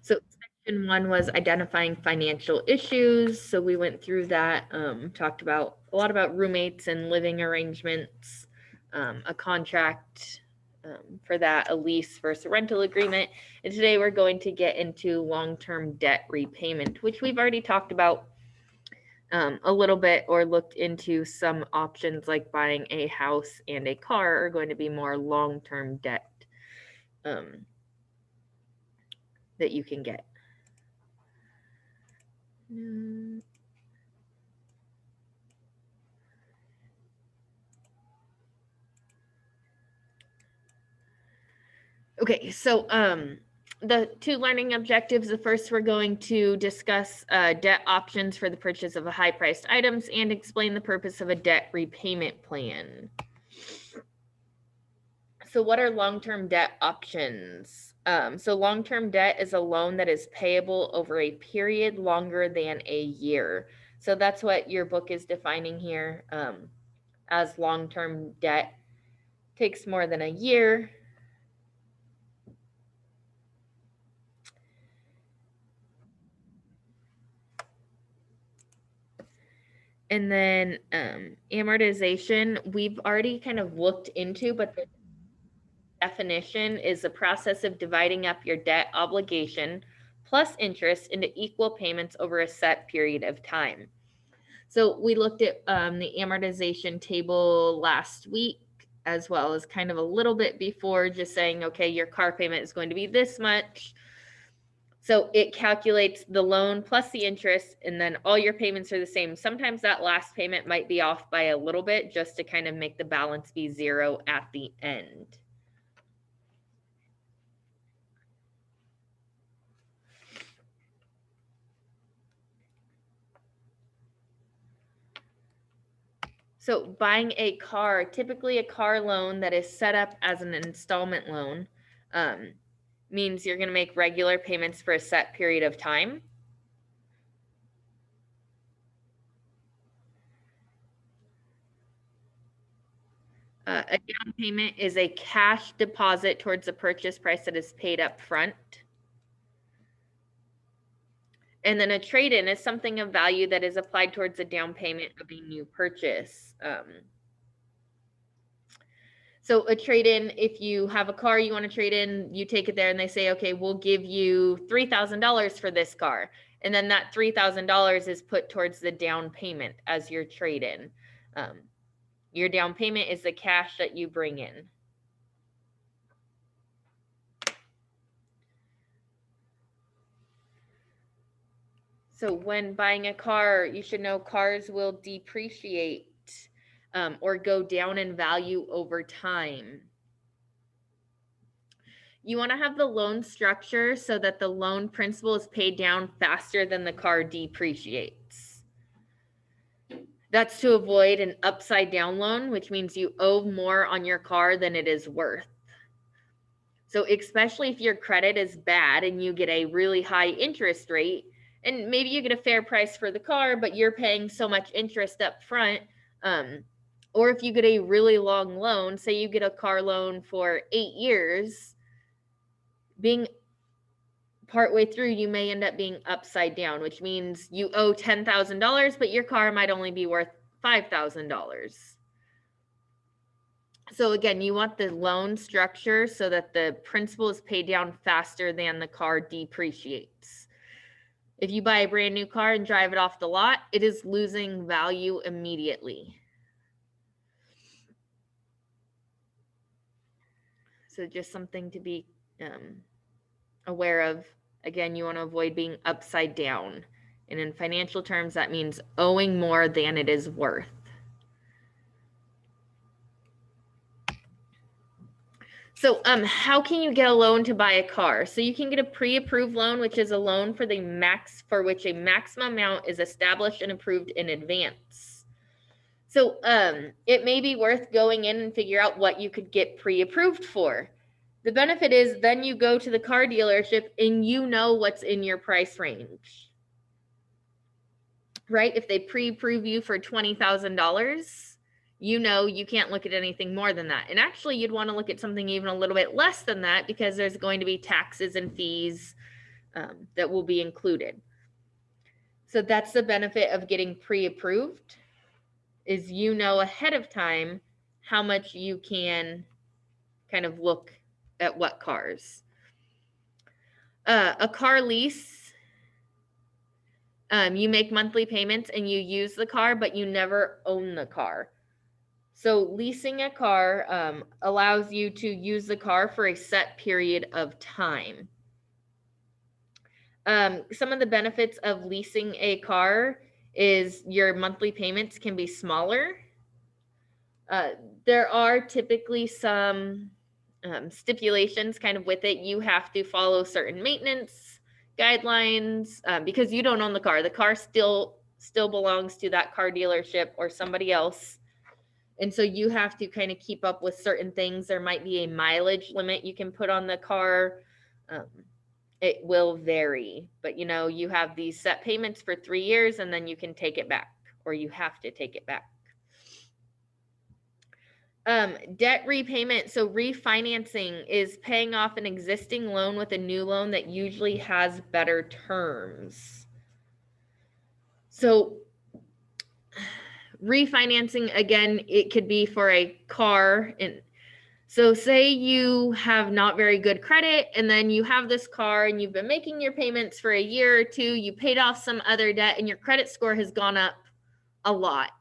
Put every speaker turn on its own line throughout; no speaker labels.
So section 1 was identifying financial issues. So we went through that, talked about a lot about roommates and living arrangements, a contract for that, a lease versus a rental agreement. And today we're going to get into long-term debt repayment, which we've already talked about a little bit or looked into. Some options like buying a house and a car are going to be more long-term debt that you can get. Okay, so the 2 learning objectives. The first, we're going to discuss debt options for the purchase of high-priced items and explain the purpose of a debt repayment plan. So what are long-term debt options? So long-term debt is a loan that is payable over a period longer than a year. So that's what your book is defining here as long-term debt. Takes more than a year. And then amortization, we've already kind of looked into, but the definition is the process of dividing up your debt obligation plus interest into equal payments over a set period of time. So we looked at the amortization table last week, as well as kind of a little bit before, just saying, okay, your car payment is going to be this much. So it calculates the loan plus the interest, and then all your payments are the same. Sometimes that last payment might be off by a little bit just to kind of make the balance be zero at the end. So buying a car, typically a car loan that is set up as an installment loan, means you're going to make regular payments for a set period of time. A down payment is a cash deposit towards the purchase price that is paid up front. And then a trade-in is something of value that is applied towards the down payment of a new purchase. So a trade-in, if you have a car you want to trade in, you take it there and they say, okay, we'll give you $3,000 for this car. And then that $3,000 is put towards the down payment as your trade-in. Your down payment is the cash that you bring in. So when buying a car, you should know cars will depreciate or go down in value over time. You want to have the loan structure so that the loan principal is paid down faster than the car depreciates. That's to avoid an upside down loan, which means you owe more on your car than it is worth. So especially if your credit is bad and you get a really high interest rate, and maybe you get a fair price for the car, but you're paying so much interest up front, or if you get a really long loan, say you get a car loan for 8 years, being partway through, you may end up being upside down, which means you owe $10,000, but your car might only be worth $5,000. So again, you want the loan structure so that the principal is paid down faster than the car depreciates. If you buy a brand new car and drive it off the lot, it is losing value immediately. So just something to be aware of. Again, you want to avoid being upside down. And in financial terms, that means owing more than it is worth. So how can you get a loan to buy a car? So you can get a pre-approved loan, which is a loan for which a maximum amount is established and approved in advance. So it may be worth going in and figure out what you could get pre-approved for. The benefit is then you go to the car dealership and you know what's in your price range, right? If they pre-approve you for $20,000, you know you can't look at anything more than that. And actually, you'd want to look at something even a little bit less than that because there's going to be taxes and fees that will be included. So that's the benefit of getting pre-approved, is you know ahead of time how much you can kind of look at what cars. A car lease, you make monthly payments and you use the car, but you never own the car. So leasing a car allows you to use the car for a set period of time. Some of the benefits of leasing a car is your monthly payments can be smaller. There are typically some stipulations kind of with it. You have to follow certain maintenance guidelines because you don't own the car. The car still belongs to that car dealership or somebody else. And so you have to kind of keep up with certain things. There might be a mileage limit you can put on the car. It will vary, but you have these set payments for 3 years and then you can take it back, or you have to take it back. Debt repayment. So refinancing is paying off an existing loan with a new loan that usually has better terms. So refinancing, again, it could be for a car. And so say you have not very good credit and then you have this car and you've been making your payments for a year or two, you paid off some other debt and your credit score has gone up a lot.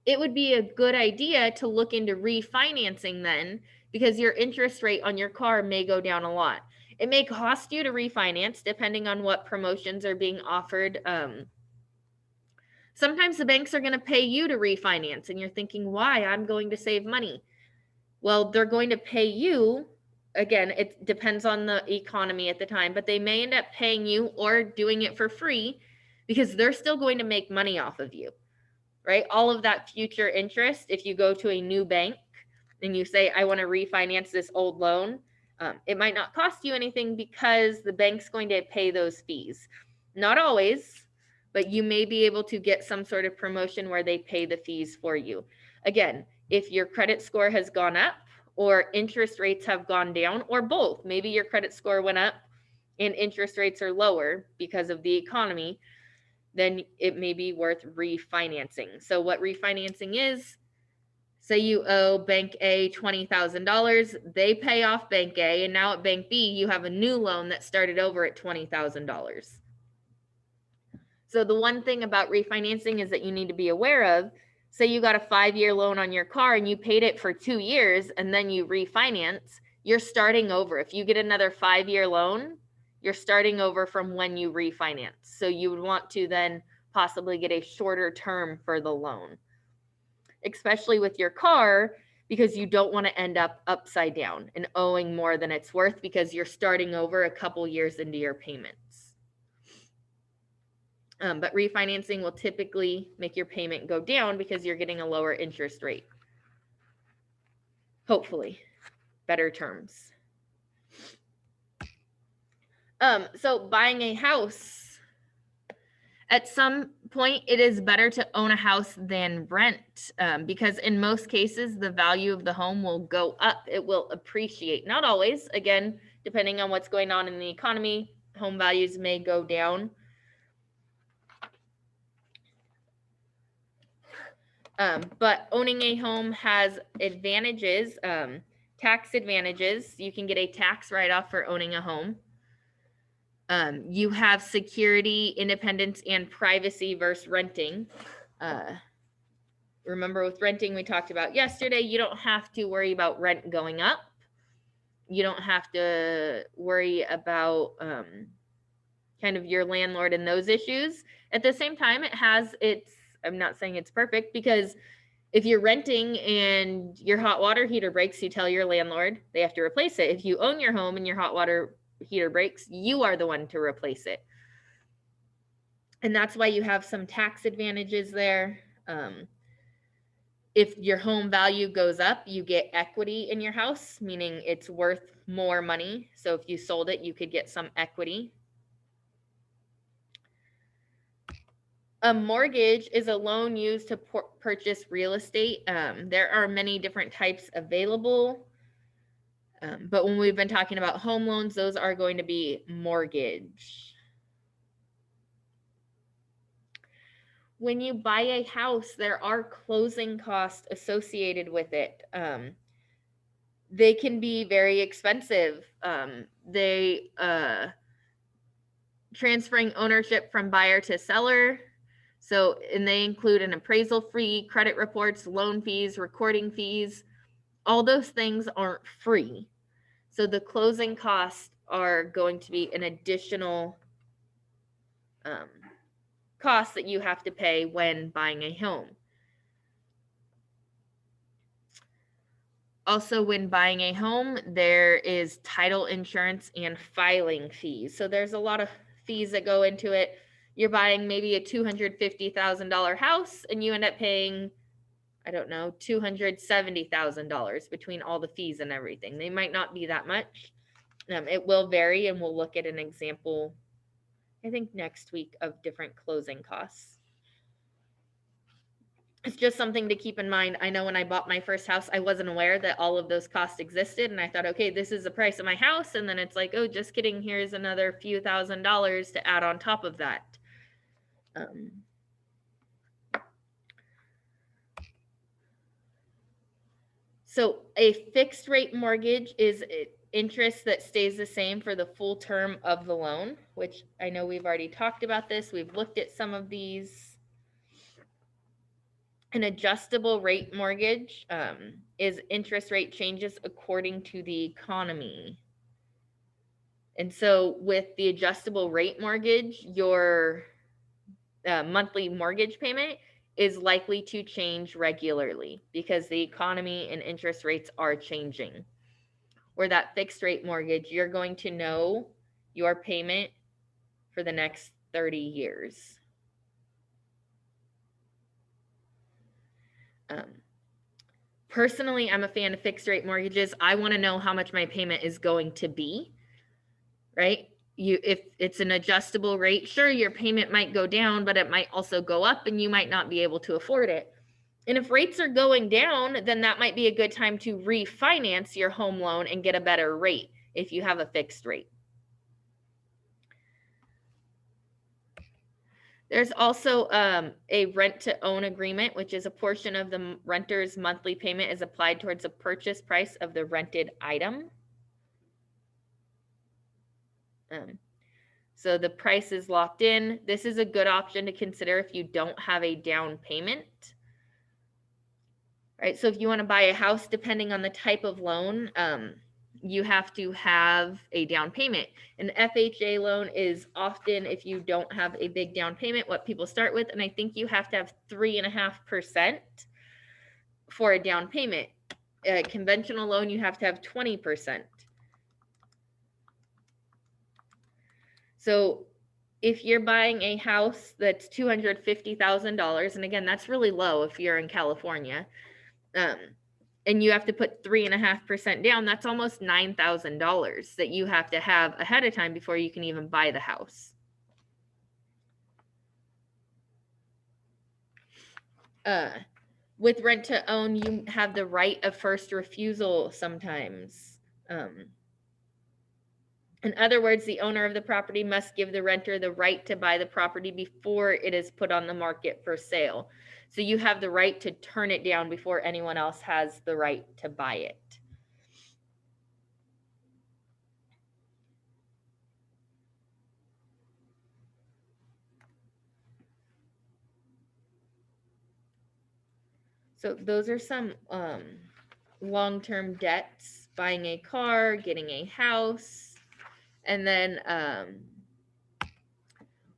It would be a good idea to look into refinancing then, because your interest rate on your car may go down a lot. It may cost you to refinance depending on what promotions are being offered. Sometimes the banks are going to pay you to refinance and you're thinking, why? I'm going to save money. Well, they're going to pay you. Again, it depends on the economy at the time, but they may end up paying you or doing it for free because they're still going to make money off of you. Right? All of that future interest, if you go to a new bank and you say, I want to refinance this old loan, it might not cost you anything because the bank's going to pay those fees. Not always, but you may be able to get some sort of promotion where they pay the fees for you. Again, if your credit score has gone up or interest rates have gone down, or both, maybe your credit score went up and interest rates are lower because of the economy, then it may be worth refinancing. So what refinancing is, say you owe Bank A $20,000, they pay off Bank A, and now at Bank B, you have a new loan that started over at $20,000. So the one thing about refinancing is that you need to be aware of, say you got a 5-year loan on your car and you paid it for 2 years and then you refinance, you're starting over. If you get another 5-year loan, you're starting over from when you refinance. So you would want to then possibly get a shorter term for the loan, especially with your car, because you don't want to end up upside down and owing more than it's worth because you're starting over a couple years into your payments. But refinancing will typically make your payment go down because you're getting a lower interest rate. Hopefully, better terms. So buying a house, at some point, it is better to own a house than rent because in most cases, the value of the home will go up. It will appreciate. Not always. Again, depending on what's going on in the economy, home values may go down. But owning a home has advantages, tax advantages. You can get a tax write-off for owning a home. You have security, independence, and privacy versus renting. Remember with renting we talked about yesterday, you don't have to worry about rent going up. You don't have to worry about kind of your landlord and those issues. At the same time, it has its, I'm not saying it's perfect, because if you're renting and your hot water heater breaks, you tell your landlord, they have to replace it. If you own your home and your hot water heater breaks, you are the one to replace it. And that's why you have some tax advantages there. If your home value goes up, you get equity in your house, meaning it's worth more money. So if you sold it, you could get some equity. A mortgage is a loan used to purchase real estate. There are many different types available. But when we've been talking about home loans, those are going to be mortgage. When you buy a house, there are closing costs associated with it. They can be very expensive. Transferring ownership from buyer to seller. So, and they include an appraisal fee, credit reports, loan fees, recording fees. All those things aren't free. So the closing costs are going to be an additional cost that you have to pay when buying a home. Also, when buying a home, there is title insurance and filing fees. So there's a lot of fees that go into it. You're buying maybe a $250,000 house and you end up paying, I don't know, $270,000 between all the fees and everything. They might not be that much. It will vary, and we'll look at an example, I think, next week of different closing costs. It's just something to keep in mind. I know when I bought my first house, I wasn't aware that all of those costs existed. And I thought, okay, this is the price of my house. And then it's like, oh, just kidding. Here's another few $1,000s to add on top of that. So a fixed rate mortgage is interest that stays the same for the full term of the loan, which I know we've already talked about this. We've looked at some of these. An adjustable rate mortgage is interest rate changes according to the economy. And so with the adjustable rate mortgage, your monthly mortgage payment is likely to change regularly because the economy and interest rates are changing. Where that fixed rate mortgage, you're going to know your payment for the next 30 years. Personally, I'm a fan of fixed rate mortgages. I want to know how much my payment is going to be, right? If it's an adjustable rate, sure, your payment might go down, but it might also go up and you might not be able to afford it. And if rates are going down, then that might be a good time to refinance your home loan and get a better rate if you have a fixed rate. There's also a rent-to-own agreement, which is a portion of the renter's monthly payment is applied towards the purchase price of the rented item. So the price is locked in. This is a good option to consider if you don't have a down payment. Right, so if you want to buy a house, depending on the type of loan, you have to have a down payment. An FHA loan is often, if you don't have a big down payment, what people start with, and I think you have to have 3.5% for a down payment. A conventional loan, you have to have 20%. So if you're buying a house that's $250,000, and again, that's really low if you're in California, and you have to put 3.5% down, that's almost $9,000 that you have to have ahead of time before you can even buy the house. With rent to own, you have the right of first refusal sometimes. In other words, the owner of the property must give the renter the right to buy the property before it is put on the market for sale. So you have the right to turn it down before anyone else has the right to buy it. So those are some long-term debts: buying a car, getting a house, and then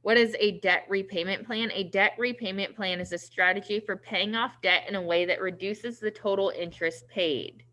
what is a debt repayment plan? A debt repayment plan is a strategy for paying off debt in a way that reduces the total interest paid.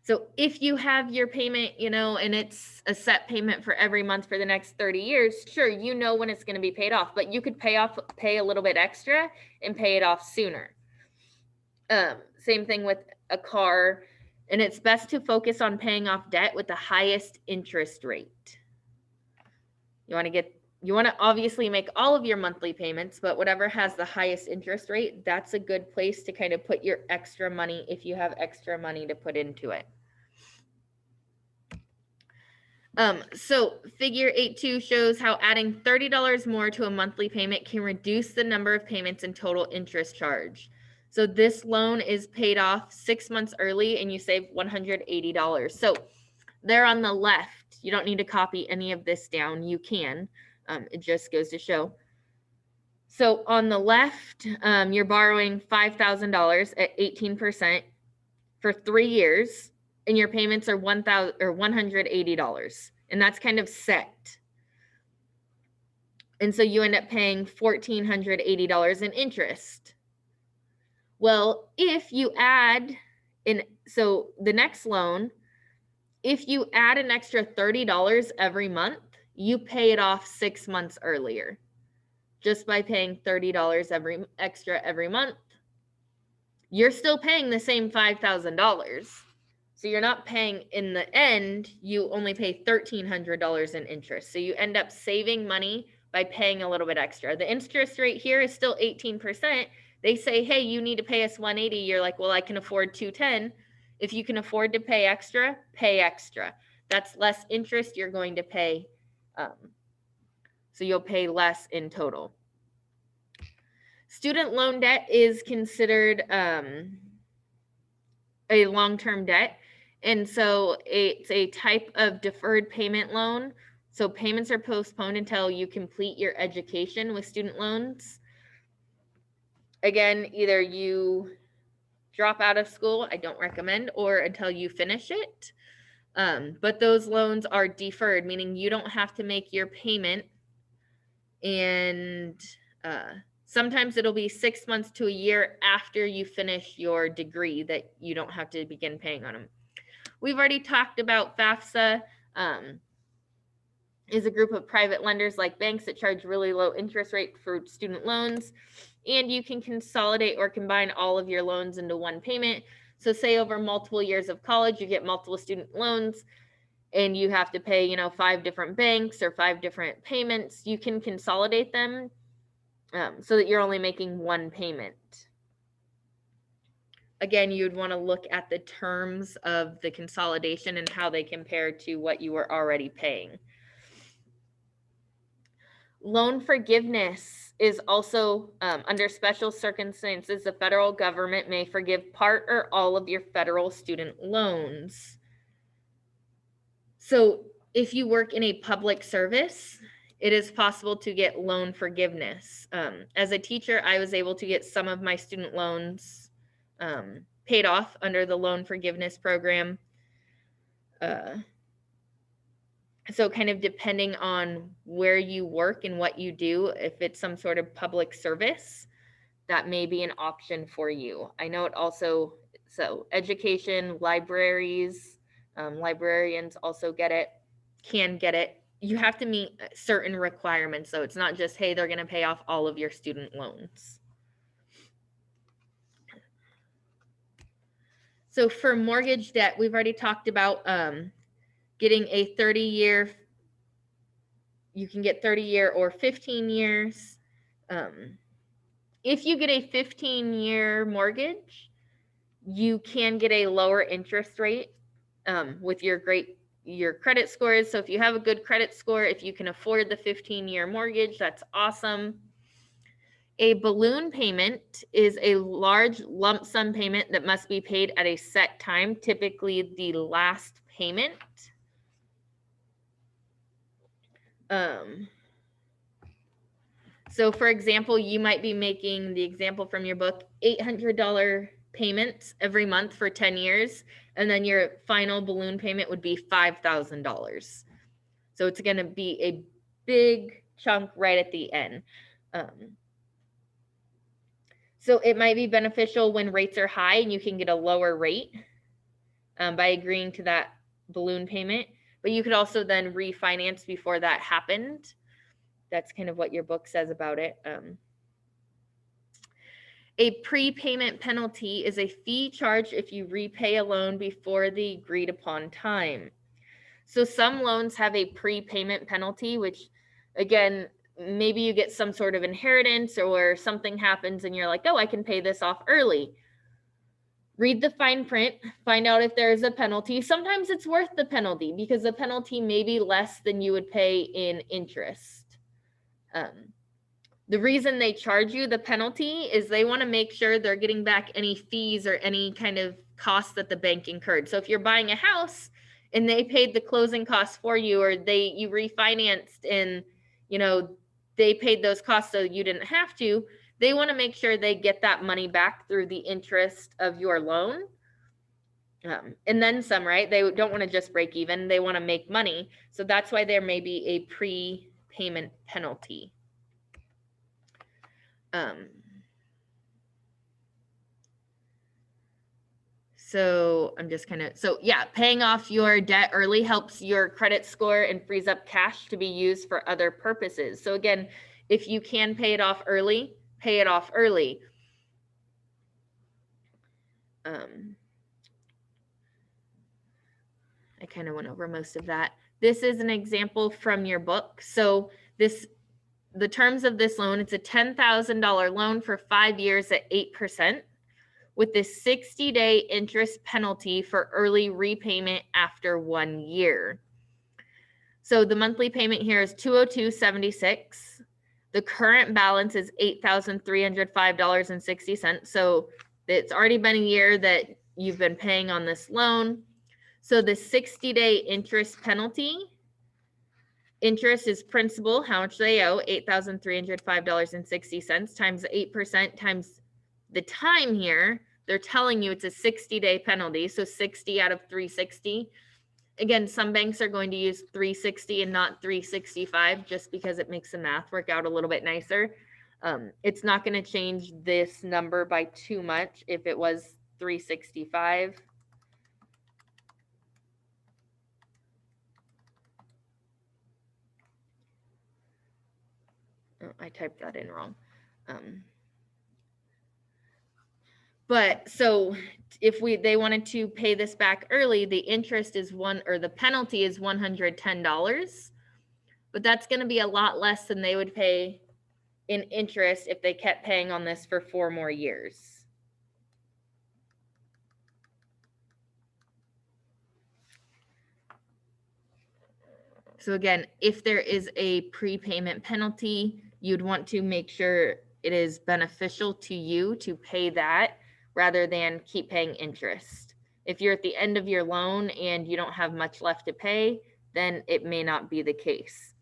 So if you have your payment, and it's a set payment for every month for the next 30 years, sure, when it's going to be paid off, but you could pay a little bit extra and pay it off sooner. Same thing with a car, and it's best to focus on paying off debt with the highest interest rate. You want to get You want to obviously make all of your monthly payments, but whatever has the highest interest rate, that's a good place to kind of put your extra money if you have extra money to put into it. So figure 8.2 shows how adding $30 more to a monthly payment can reduce the number of payments and total interest charge. So this loan is paid off 6 months early and you save $180. So there on the left, you don't need to copy any of this down. You can. It just goes to show. So on the left, you're borrowing $5,000 at 18% for 3 years, and your payments are $180, and that's kind of set. And so you end up paying $1,480 in interest. Well, if you add in, so the next loan, if you add an extra $30 every month, you pay it off 6 months earlier just by paying $30 extra every month. You're still paying the same $5,000. So you're not paying, in the end, you only pay $1,300 in interest. So you end up saving money by paying a little bit extra. The interest rate here is still 18%. They say, hey, you need to pay us $180. You're like, well, I can afford $210. If you can afford to pay extra, pay extra. That's less interest you're going to pay. So you'll pay less in total. Student loan debt is considered a long-term debt. And so it's a type of deferred payment loan. So payments are postponed until you complete your education with student loans. Again, either you drop out of school, I don't recommend, or until you finish it. But those loans are deferred, meaning you don't have to make your payment. And sometimes it'll be 6 months to a year after you finish your degree that you don't have to begin paying on them. We've already talked about FAFSA. Is a group of private lenders like banks that charge really low interest rate for student loans. And you can consolidate or combine all of your loans into one payment. So say over multiple years of college, you get multiple student loans and you have to pay, 5 different banks or 5 different payments. You can consolidate them so that you're only making one payment. Again, you'd want to look at the terms of the consolidation and how they compare to what you were already paying. Loan forgiveness is also under special circumstances, the federal government may forgive part or all of your federal student loans. So if you work in a public service, it is possible to get loan forgiveness. As a teacher, I was able to get some of my student loans paid off under the loan forgiveness program. So kind of depending on where you work and what you do, if it's some sort of public service, that may be an option for you. I know it also, so education, libraries, librarians also can get it. You have to meet certain requirements. So it's not just, hey, they're going to pay off all of your student loans. So for mortgage debt, we've already talked about getting a 30-year, you can get 30-year or 15 years. If you get a 15-year mortgage, you can get a lower interest rate with your credit scores. So if you have a good credit score, if you can afford the 15-year mortgage, that's awesome. A balloon payment is a large lump sum payment that must be paid at a set time, typically the last payment. So for example, you might be making, the example from your book, $800 payments every month for 10 years, and then your final balloon payment would be $5,000. So it's going to be a big chunk right at the end. So it might be beneficial when rates are high and you can get a lower rate by agreeing to that balloon payment. But you could also then refinance before that happened. That's kind of what your book says about it. A prepayment penalty is a fee charged if you repay a loan before the agreed upon time. So some loans have a prepayment penalty, which Again, maybe you get some sort of inheritance or something happens and you're like, oh, I can pay this off early. Read the fine print, find out if there's a penalty. Sometimes it's worth the penalty because the penalty may be less than you would pay in interest. The reason they charge you the penalty is they want to make sure they're getting back any fees or any kind of costs that the bank incurred. So if you're buying a house and they paid the closing costs for you, or you refinanced and they paid those costs so you didn't have to, they want to make sure they get that money back through the interest of your loan. And then some, right? They don't want to just break even. They want to make money. So that's why there may be a prepayment penalty. So I'm just paying off your debt early helps your credit score and frees up cash to be used for other purposes. So again, if you can pay it off early, pay it off early. I kind of went over most of that. This is an example from your book. So the terms of this loan, it's a $10,000 loan for 5 years at 8%. with this 60-day interest penalty for early repayment after 1 year. So the monthly payment here is $202.76. The current balance is $8,305.60. So it's already been a year that you've been paying on this loan. So the 60-day interest penalty, interest is principal, how much they owe, $8,305.60 times 8% times the time here. They're telling you it's a 60-day penalty, so 60 out of 360. Again, some banks are going to use 360 and not 365 just because it makes the math work out a little bit nicer. It's not going to change this number by too much if it was 365. Oh, I typed that in wrong. But so if they wanted to pay this back early, the interest is the penalty is $110. But that's going to be a lot less than they would pay in interest if they kept paying on this for 4 more years. So again, if there is a prepayment penalty, you'd want to make sure it is beneficial to you to pay that rather than keep paying interest. If you're at the end of your loan and you don't have much left to pay, then it may not be the case.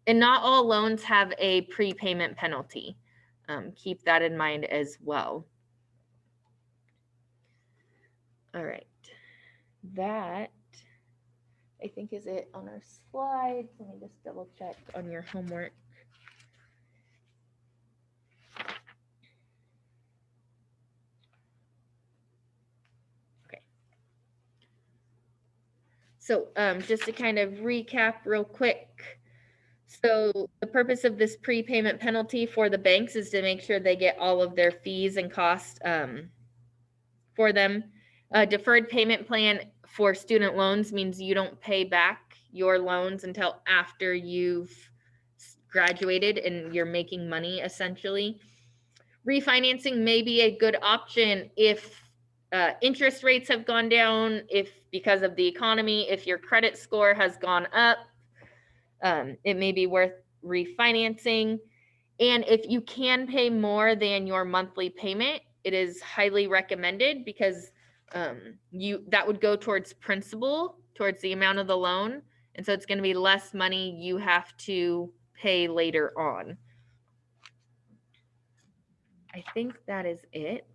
And not all loans have a prepayment penalty. Keep that in mind as well. All right. That, I think, is it on our slides. Let me just double check on your homework. Okay. So just to kind of recap real quick. So the purpose of this prepayment penalty for the banks is to make sure they get all of their fees and costs for them. A deferred payment plan for student loans means you don't pay back your loans until after you've graduated and you're making money, essentially. Refinancing may be a good option if interest rates have gone down, if because of the economy, if your credit score has gone up, it may be worth refinancing. And if you can pay more than your monthly payment, it is highly recommended because that would go towards principal, towards the amount of the loan. And so it's going to be less money you have to pay later on. I think that is it.